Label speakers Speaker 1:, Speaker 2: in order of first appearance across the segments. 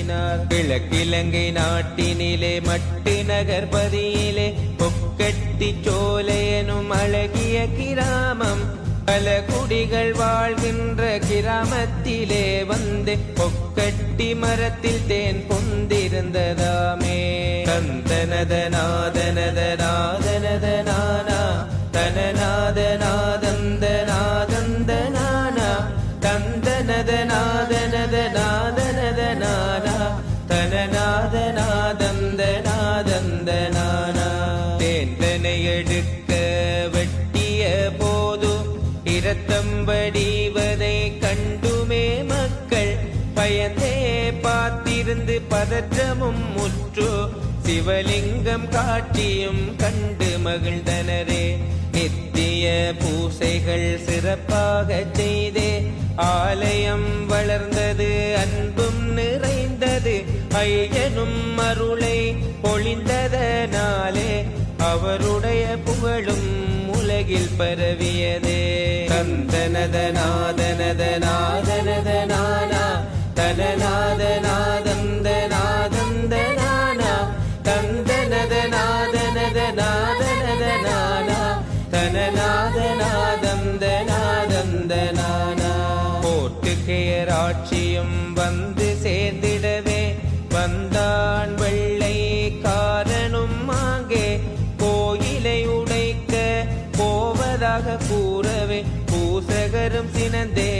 Speaker 1: அருளினார். கிழக்கிழங்கை நாட்டினிலே மட்டு நகர்பதியிலே பொக்கட்டி சோலை எனும் அழகிய கிராமம், பல குடிகள் வாழ்கின்ற கிராமத்திலே வந்து பொக்கட்டி மரத்தில் தேன் பொந்திருந்ததாமே. தந்தனதநாதனதநாதனதனானா தனநாதநாதந்தநாதந்தனானா தந்தனதநாதனதநாதனதனானா தனநாதநாதந்தநாதந்தனானா. தேந்தனை எடுக்க வெட்டிய போது இரத்தம் வடிவதை கண்டுமே மக்கள் பயந்தே பார்த்திருந்து பதற்றமும் முற்று சிவலிங்கம் காட்டியும் கண்டு மகிழ்ந்தனரே. நித்திய பூசைகள் சிறப்பாக செய்தே ஆலயம் வளர்ந்தது, அன்பும் நிறைந்தது, ஐயனும் அருளை பொழிந்ததனாலே அவருடைய புகழும் உலகில் பரவியதே. தந்தனதநாதனதநாதனதனானா தனநாதநாதந்தநாதந்தனானா தந்தனதநாதனதநாதனதனானா தனநாதநாதந்தநாதந்தனானா. போர்த்துகேயராட்சியும் வந்து சேர்ந்திடவே வந்தான் வெள்ளை காரனும் அங்கே கோயிலை உடைக்க போவதாக கூறவே பூசகரும் சினந்தே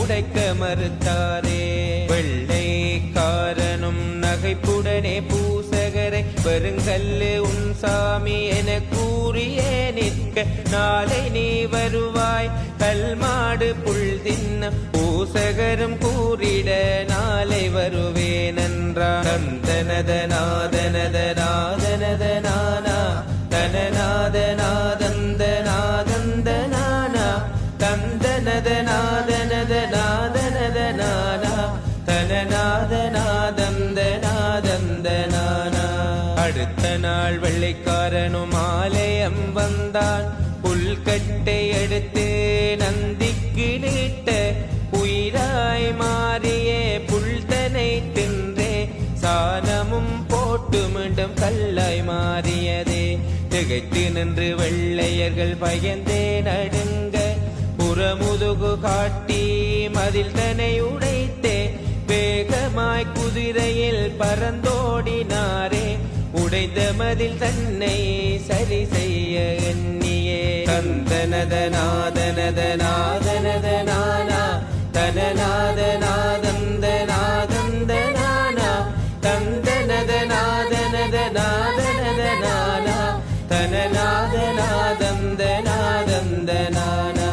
Speaker 1: உடைக்க மறுத்தாரே. வெள்ளைக்காரனும் நகைப்புடனே பூசகரை பெருங்கல்லு உன் சாமி என கூறியே நிற்க, நாளை நீ வருவாய் கல்மாடு புல் தின்ன பூசகரும் கூறிட நாளை வருவேன் என்றார். தந்தனதநாதனதநாதனதனானா தனநாதநாதந்தநாதந்தனானா தந்தனதநாதனதநாதனதனானா தனநாதநாதந்தநாதந்தனானா. அடுத்த நாள் வெள்ளைக்காரனும் ஆலயம் வந்தான். புல்கட்டை எடுத்து நந்திக்கு நீட்ட உயிராய் மாறியே புல்தனை தின்றே சாணமும் போட்டு மீண்டும் கல்லாய் மாறியதே. திகைத்து நின்று வெள்ளையர்கள் பயந்தே நடுங்க புறமுதுகு காட்டி மதில் தனை உடைத்தே வேகமாய் குதிரையில் பறந்தோடினாரே. உடைந்த மதில் தன்னை சரி செய்ய எண்ணியே. தந்தனதநாதனதநாதனதனானா தனநாதநாதந்தநாதந்தனானா தந்தனதநாதனதநாதனதனானா தனநாதநாதந்தநாதந்தனானா.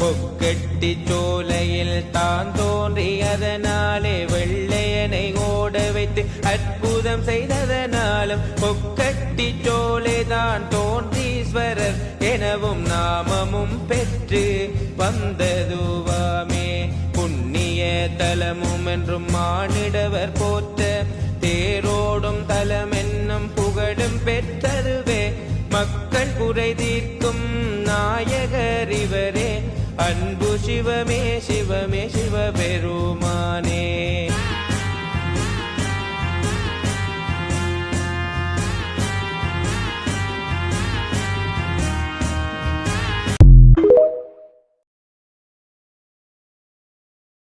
Speaker 1: பொக்கட்டி சோலையில் தான் தோன்றி அதனாலே வெள்ளையனை ஓட வைத்து அற்புதம் செய்ததனாலும் பொக்கட்டி சோலை தான் தோன்றீஸ்வரர் எனவும் நாமமும் பெற்று வந்ததுவாமே. புண்ணிய தலமும் என்றும் மானிடவர் போற்ற தேரோடும் தலம் என்னும் புகழும் பெற்றதுவே. மக்கள் குறை தீர்க்கும் நாயகர் இவரே, அன்பு சிவமே சிவமே சிவபெரு